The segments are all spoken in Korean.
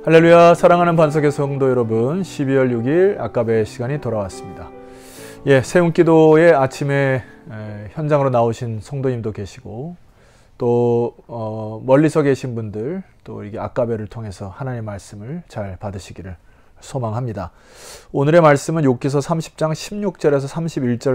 할렐루야. 사랑하는 반석의 성도 여러분, 12월 6일 아까베 시간이 돌아왔습니다. 세움기도의 아침에 현장으로 나오신 성도님도 계시고 또 멀리서 계신 분들 또 이게 아까베를 통해서 하나님의 말씀을 잘 받으시기를 소망합니다. 오늘의 말씀은 욥기서 30장 16절에서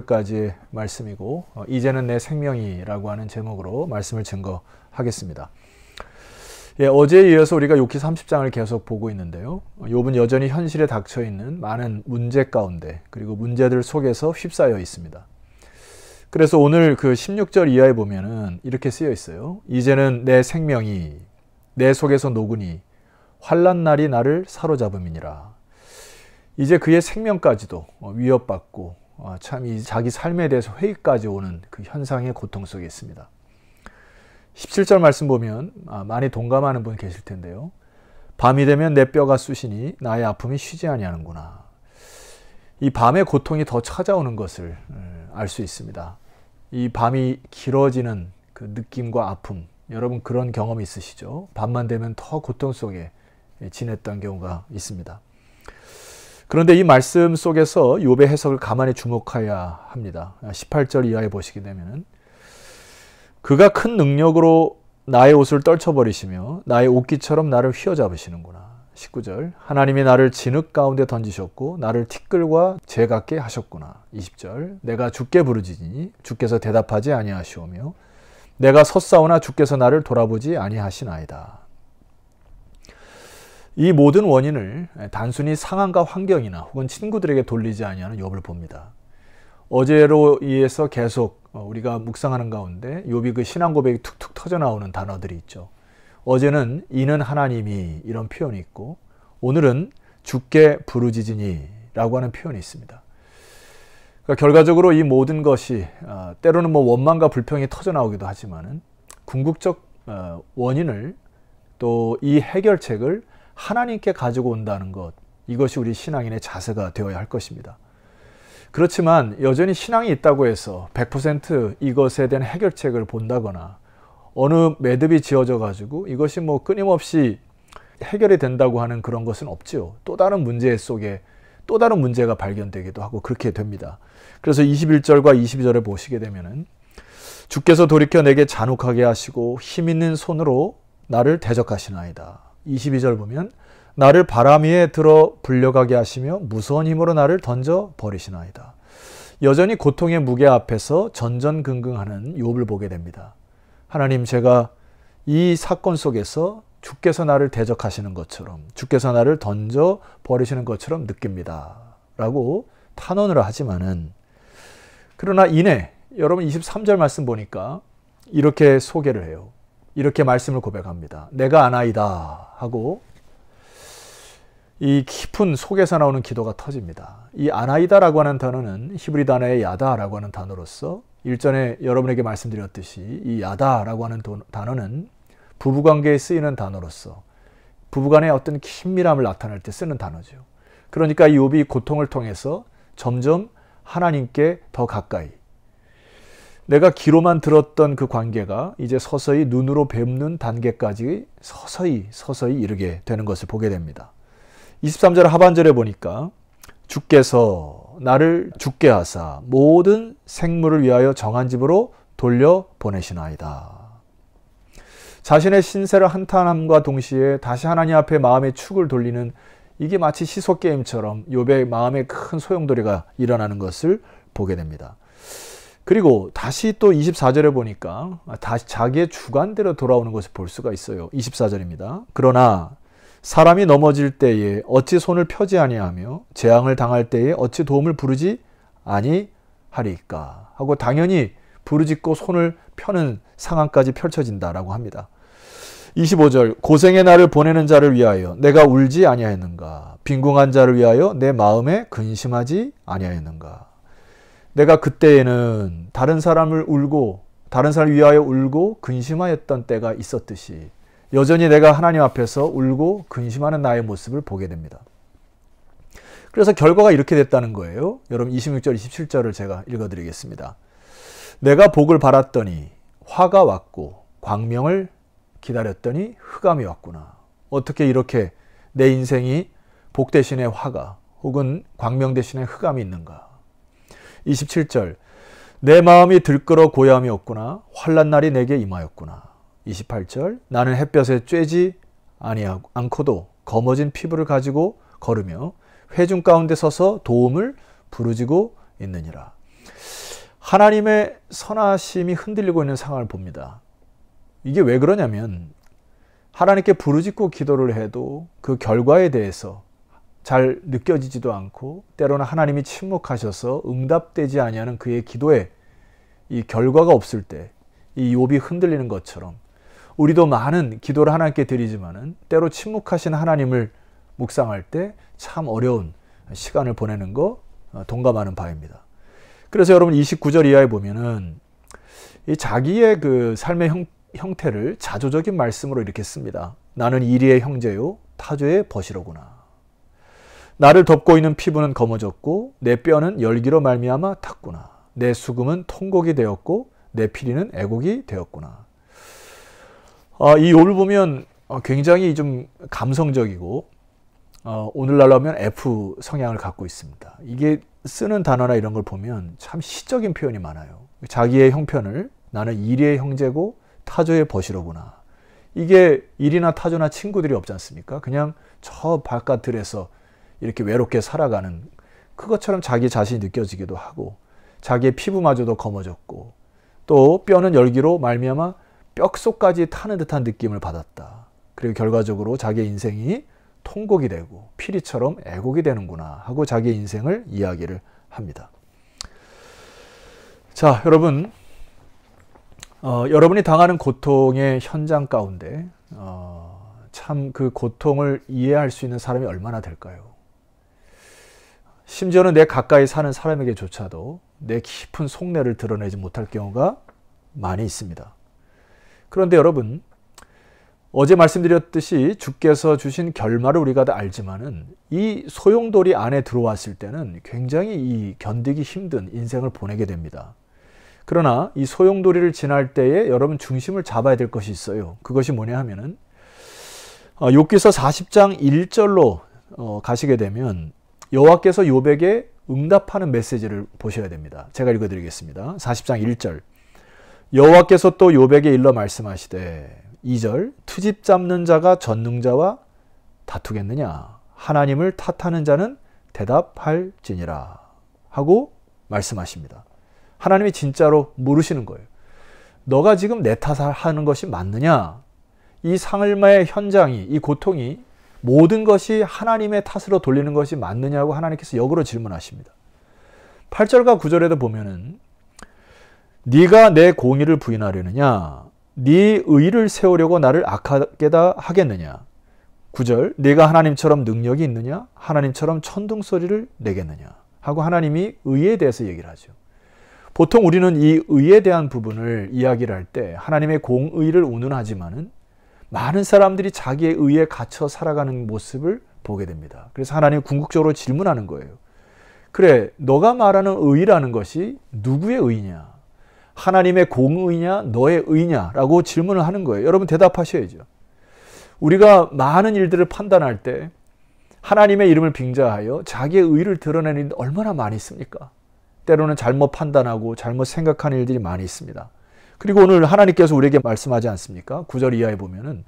31절까지의 말씀이고 이제는 내 생명이라고 하는 제목으로 말씀을 증거하겠습니다. 어제에 이어서 우리가 욥기 30장을 계속 보고 있는데요. 욥은 여전히 현실에 닥쳐 있는 많은 문제 가운데 그리고 문제들 속에서 휩싸여 있습니다. 그래서 오늘 그 16절 이하에 보면은 이렇게 쓰여 있어요. 이제는 내 생명이 내 속에서 녹으니 환난 날이 나를 사로잡음이니라. 이제 그의 생명까지도 위협받고 참 이 자기 삶에 대해서 회의까지 오는 그 현상의 고통 속에 있습니다. 17절 말씀 보면 많이 동감하는 분 계실 텐데요. 밤이 되면 내 뼈가 쑤시니 나의 아픔이 쉬지 아니하는구나. 이 밤의 고통이 더 찾아오는 것을 알 수 있습니다. 이 밤이 길어지는 그 느낌과 아픔, 여러분 그런 경험이 있으시죠? 밤만 되면 더 고통 속에 지냈던 경우가 있습니다. 그런데 이 말씀 속에서 욥의 해석을 가만히 주목해야 합니다. 18절 이하에 보시게 되면은 그가 큰 능력으로 나의 옷을 떨쳐버리시며 나의 옷깃처럼 나를 휘어잡으시는구나. 19절 하나님이 나를 진흙 가운데 던지셨고 나를 티끌과 재 같게 하셨구나. 20절 내가 주께 부르짖으니 주께서 대답하지 아니하시오며 내가 섰사오나 주께서 나를 돌아보지 아니하시나이다. 이 모든 원인을 단순히 상황과 환경이나 혹은 친구들에게 돌리지 아니하는 욥을 봅니다. 어제로 인해서 계속 우리가 묵상하는 가운데 욥이 그 신앙 고백이 툭툭 터져 나오는 단어들이 있죠. 어제는 이는 하나님이 이런 표현이 있고 오늘은 주께 부르짖으니 라고 하는 표현이 있습니다. 그러니까 결과적으로 이 모든 것이 때로는 원망과 불평이 터져 나오기도 하지만은 궁극적 원인을 또 이 해결책을 하나님께 가지고 온다는 것, 이것이 우리 신앙인의 자세가 되어야 할 것입니다. 그렇지만 여전히 신앙이 있다고 해서 100% 이것에 대한 해결책을 본다거나 어느 매듭이 지어져 가지고 이것이 끊임없이 해결이 된다고 하는 그런 것은 없지요. 또 다른 문제 속에 또 다른 문제가 발견되기도 하고 그렇게 됩니다. 그래서 21절과 22절에 보시게 되면은 주께서 돌이켜 내게 잔혹하게 하시고 힘 있는 손으로 나를 대적하시나이다. 22절 보면 나를 바람 위에 들어 불려가게 하시며 무서운 힘으로 나를 던져 버리시나이다. 여전히 고통의 무게 앞에서 전전긍긍하는 욥을 보게 됩니다. 하나님, 제가 이 사건 속에서 주께서 나를 대적하시는 것처럼 주께서 나를 던져 버리시는 것처럼 느낍니다. 라고 탄원을 하지만은 그러나 이내 여러분 23절 말씀 보니까 이렇게 소개를 해요. 이렇게 말씀을 고백합니다. 내가 아나이다 하고 이 깊은 속에서 나오는 기도가 터집니다. 이 아나이다라고 하는 단어는 히브리 단어의 야다라고 하는 단어로서 일전에 여러분에게 말씀드렸듯이 이 야다라고 하는 단어는 부부관계에 쓰이는 단어로서 부부간의 어떤 긴밀함을 나타낼 때 쓰는 단어죠. 그러니까 이 욥이 고통을 통해서 점점 하나님께 더 가까이, 내가 귀로만 들었던 그 관계가 이제 서서히 눈으로 뵙는 단계까지 서서히 이르게 되는 것을 보게 됩니다. 23절 하반절에 보니까 주께서 나를 죽게 하사 모든 생물을 위하여 정한 집으로 돌려보내시나이다. 자신의 신세를 한탄함과 동시에 다시 하나님 앞에 마음의 축을 돌리는, 이게 마치 시소게임처럼 욥의 마음에 큰 소용돌이가 일어나는 것을 보게 됩니다. 그리고 다시 또 24절에 보니까 다시 자기의 주관대로 돌아오는 것을 볼 수가 있어요. 24절입니다. 그러나 사람이 넘어질 때에 어찌 손을 펴지 아니하며 재앙을 당할 때에 어찌 도움을 부르지 아니하리까 하고 당연히 부르짖고 손을 펴는 상황까지 펼쳐진다라고 합니다. 25절 고생의 날을 보내는 자를 위하여 내가 울지 아니하였는가? 빈궁한 자를 위하여 내 마음에 근심하지 아니하였는가? 내가 그때에는 다른 사람을 위하여 울고 근심하였던 때가 있었듯이 여전히 내가 하나님 앞에서 울고 근심하는 나의 모습을 보게 됩니다. 그래서 결과가 이렇게 됐다는 거예요. 여러분 26절, 27절을 제가 읽어드리겠습니다. 내가 복을 바랐더니 화가 왔고 광명을 기다렸더니 흑암이 왔구나. 어떻게 이렇게 내 인생이 복 대신에 화가 혹은 광명 대신에 흑암이 있는가? 27절 내 마음이 들끓어 고요함이 없구나. 환난 날이 내게 임하였구나. 28절 나는 햇볕에 쬐지 않고도 검어진 피부를 가지고 걸으며 회중 가운데 서서 도움을 부르짖고 있느니라. 하나님의 선하심이 흔들리고 있는 상황을 봅니다. 이게 왜 그러냐면 하나님께 부르짖고 기도를 해도 그 결과에 대해서 잘 느껴지지도 않고 때로는 하나님이 침묵하셔서 응답되지 아니하는 그의 기도에 이 결과가 없을 때 이 욥이 흔들리는 것처럼 우리도 많은 기도를 하나님께 드리지만은 때로 침묵하신 하나님을 묵상할 때 참 어려운 시간을 보내는 거 동감하는 바입니다. 그래서 여러분 29절 이하에 보면은 이 자기의 그 삶의 형태를 자조적인 말씀으로 이렇게 씁니다. 나는 이리의 형제요 타조의 벗이로구나. 나를 덮고 있는 피부는 검어졌고 내 뼈는 열기로 말미암아 탔구나. 내 수금은 통곡이 되었고 내 피리는 애곡이 되었구나. 이 욥을 보면 굉장히 좀 감성적이고 오늘날로 하면 F 성향을 갖고 있습니다. 이게 쓰는 단어나 이런 걸 보면 참 시적인 표현이 많아요. 자기의 형편을 나는 이리의 형제고 타조의 벗이로구나. 이게 이리나 타조나 친구들이 없지 않습니까? 그냥 저 바깥들에서 이렇게 외롭게 살아가는 그것처럼 자기 자신이 느껴지기도 하고 자기의 피부마저도 검어졌고 또 뼈는 열기로 말미암아 뼛속까지 타는 듯한 느낌을 받았다. 그리고 결과적으로 자기의 인생이 통곡이 되고 피리처럼 애곡이 되는구나 하고 자기의 인생을 이야기를 합니다. 자, 여러분 여러분이 당하는 고통의 현장 가운데 참 그 고통을 이해할 수 있는 사람이 얼마나 될까요? 심지어는 내 가까이 사는 사람에게조차도 내 깊은 속내를 드러내지 못할 경우가 많이 있습니다. 그런데 여러분 어제 말씀드렸듯이 주께서 주신 결말을 우리가 다 알지만은 이 소용돌이 안에 들어왔을 때는 굉장히 이 견디기 힘든 인생을 보내게 됩니다. 그러나 이 소용돌이를 지날 때에 여러분 중심을 잡아야 될 것이 있어요. 그것이 뭐냐 하면은 욥기서 40장 1절로 가시게 되면 여호와께서 욥에게 응답하는 메시지를 보셔야 됩니다. 제가 읽어드리겠습니다. 40장 1절 여호와께서 또 욥에게 일러 말씀하시되 2절 트집 잡는 자가 전능자와 다투겠느냐 하나님을 탓하는 자는 대답할지니라 하고 말씀하십니다. 하나님이 진짜로 물으시는 거예요. 너가 지금 내 탓하는 것이 맞느냐? 이 삶의 현장이 이 고통이 모든 것이 하나님의 탓으로 돌리는 것이 맞느냐고 하나님께서 역으로 질문하십니다. 8절과 9절에도 보면은 네가 내 공의를 부인하려느냐? 네 의를 세우려고 나를 악하게 하겠느냐? 9절 네가 하나님처럼 능력이 있느냐? 하나님처럼 천둥소리를 내겠느냐? 하고 하나님이 의에 대해서 얘기를 하죠. 보통 우리는 이 의에 대한 부분을 이야기를 할 때 하나님의 공의를 운운하지만은 많은 사람들이 자기의 의에 갇혀 살아가는 모습을 보게 됩니다. 그래서 하나님이 궁극적으로 질문하는 거예요. 그래, 너가 말하는 의라는 것이 누구의 의냐? 하나님의 공의냐 너의 의냐? 라고 질문을 하는 거예요. 여러분 대답하셔야죠. 우리가 많은 일들을 판단할 때 하나님의 이름을 빙자하여 자기의 의를 드러내는 일이 얼마나 많이 있습니까? 때로는 잘못 판단하고 잘못 생각하는 일들이 많이 있습니다. 그리고 오늘 하나님께서 우리에게 말씀하지 않습니까? 9절 이하에 보면은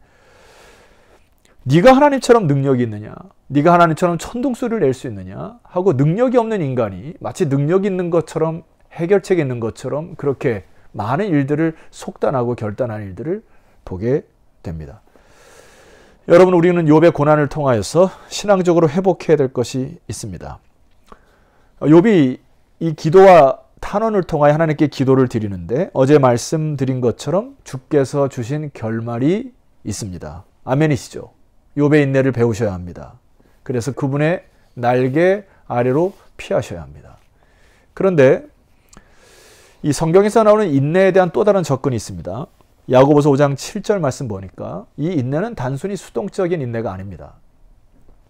네가 하나님처럼 능력이 있느냐? 네가 하나님처럼 천둥소리를 낼 수 있느냐? 하고 능력이 없는 인간이 마치 능력이 있는 것처럼 해결책이 있는 것처럼 그렇게 많은 일들을 속단하고 결단하는 일들을 보게 됩니다. 여러분 우리는 욥의 고난을 통하여서 신앙적으로 회복해야 될 것이 있습니다. 욥이 이 기도와 탄원을 통하여 하나님께 기도를 드리는데 어제 말씀드린 것처럼 주께서 주신 결말이 있습니다. 아멘이시죠? 욥의 인내를 배우셔야 합니다. 그래서 그분의 날개 아래로 피하셔야 합니다. 그런데 이 성경에서 나오는 인내에 대한 또 다른 접근이 있습니다. 야고보서 5장 7절 말씀 보니까 이 인내는 단순히 수동적인 인내가 아닙니다.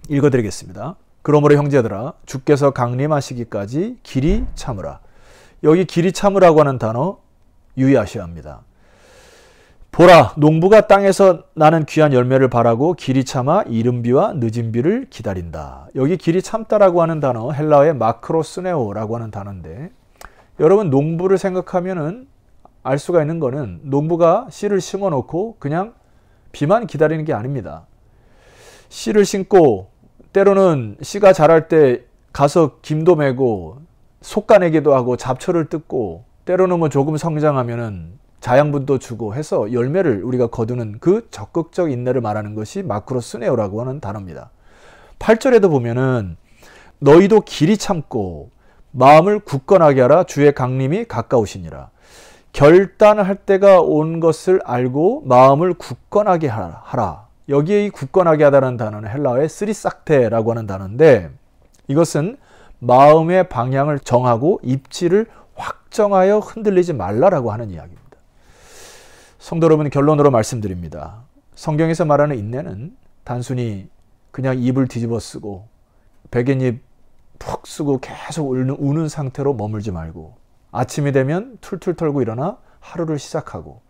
읽어드리겠습니다. 그러므로 형제들아 주께서 강림하시기까지 길이 참으라. 여기 길이 참으라고 하는 단어 유의하셔야 합니다. 보라, 농부가 땅에서 나는 귀한 열매를 바라고 길이 참아 이른 비와 늦은 비를 기다린다. 여기 길이 참다라고 하는 단어, 헬라어의 마크로스네오라고 하는 단어인데, 여러분 농부를 생각하면은 알 수가 있는 거는 농부가 씨를 심어 놓고 그냥 비만 기다리는 게 아닙니다. 씨를 심고 때로는 씨가 자랄 때 가서 김도 메고 솎아내기도 하고 잡초를 뜯고, 때로는 뭐 조금 성장하면은 자양분도 주고 해서 열매를 우리가 거두는 그 적극적 인내를 말하는 것이 마크로스네오라고 하는 단어입니다. 8절에도 보면은 너희도 길이 참고 마음을 굳건하게 하라. 주의 강림이 가까우시니라. 결단을 할 때가 온 것을 알고 마음을 굳건하게 하라. 여기에 이 굳건하게 하다는 단어는 헬라어의 쓰리싹테라고 하는 단어인데, 이것은 마음의 방향을 정하고 입지를 확정하여 흔들리지 말라라고 하는 이야기입니다. 성도 여러분, 결론으로 말씀드립니다. 성경에서 말하는 인내는 단순히 그냥 입을 뒤집어 쓰고 베갯잎 푹 쓰고 계속 우는 상태로 머물지 말고, 아침이 되면 툴툴 털고 일어나 하루를 시작하고,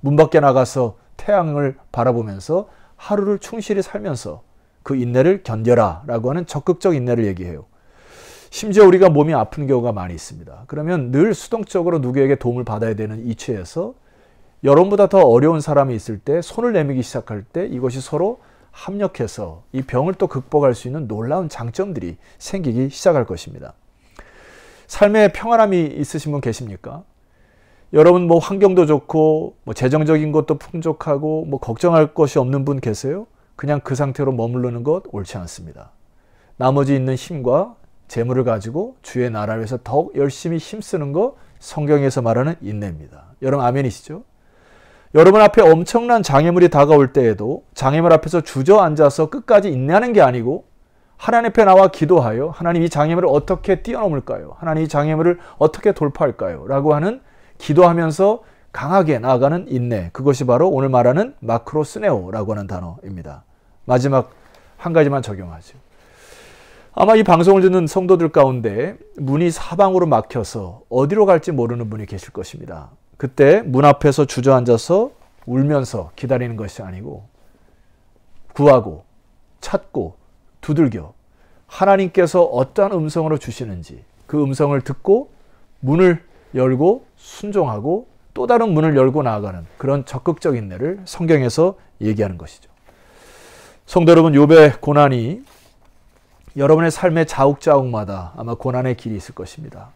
문 밖에 나가서 태양을 바라보면서 하루를 충실히 살면서 그 인내를 견뎌라 라고 하는 적극적 인내를 얘기해요. 심지어 우리가 몸이 아픈 경우가 많이 있습니다. 그러면 늘 수동적으로 누구에게 도움을 받아야 되는 이치에서 여러분보다 더 어려운 사람이 있을 때 손을 내밀기 시작할 때 이것이 서로 합력해서 이 병을 또 극복할 수 있는 놀라운 장점들이 생기기 시작할 것입니다. 삶에 평안함이 있으신 분 계십니까? 여러분 뭐 환경도 좋고 뭐 재정적인 것도 풍족하고 뭐 걱정할 것이 없는 분 계세요? 그냥 그 상태로 머무르는 것 옳지 않습니다. 나머지 있는 힘과 재물을 가지고 주의 나라를 위해서 더욱 열심히 힘쓰는 거 성경에서 말하는 인내입니다. 여러분 아멘이시죠? 여러분 앞에 엄청난 장애물이 다가올 때에도 장애물 앞에서 주저앉아서 끝까지 인내하는 게 아니고 하나님 앞에 나와 기도하여 하나님 이 장애물을 어떻게 뛰어넘을까요? 하나님 이 장애물을 어떻게 돌파할까요? 라고 하는 기도하면서 강하게 나아가는 인내, 그것이 바로 오늘 말하는 마크로스네오라고 하는 단어입니다. 마지막 한 가지만 적용하죠. 아마 이 방송을 듣는 성도들 가운데 문이 사방으로 막혀서 어디로 갈지 모르는 분이 계실 것입니다. 그때 문 앞에서 주저앉아서 울면서 기다리는 것이 아니고 구하고 찾고 두들겨 하나님께서 어떠한 음성으로 주시는지 그 음성을 듣고 문을 열고 순종하고 또 다른 문을 열고 나아가는 그런 적극적 인내를 성경에서 얘기하는 것이죠. 성도 여러분, 욥의 고난이 여러분의 삶의 자욱자욱마다 아마 고난의 길이 있을 것입니다.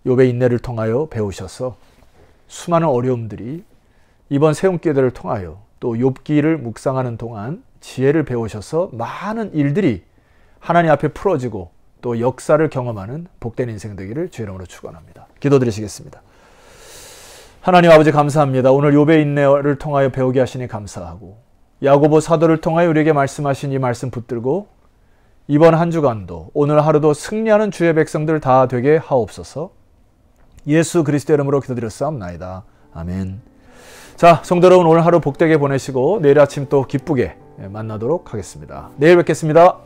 욥의 인내를 통하여 배우셔서 수많은 어려움들이 이번 세움기회를 통하여 또 욥기를 묵상하는 동안 지혜를 배우셔서 많은 일들이 하나님 앞에 풀어지고 또 역사를 경험하는 복된 인생 되기를 주의 이름으로 축원합니다. 기도드리시겠습니다. 하나님 아버지 감사합니다. 오늘 욥의 인내를 통하여 배우게 하시니 감사하고, 야고보 사도를 통하여 우리에게 말씀하신 이 말씀 붙들고 이번 한 주간도 오늘 하루도 승리하는 주의 백성들 다 되게 하옵소서. 예수 그리스도 이름으로 기도드렸사옵나이다. 아멘. 자, 성도 여러분, 오늘 하루 복되게 보내시고 내일 아침 또 기쁘게 만나도록 하겠습니다. 내일 뵙겠습니다.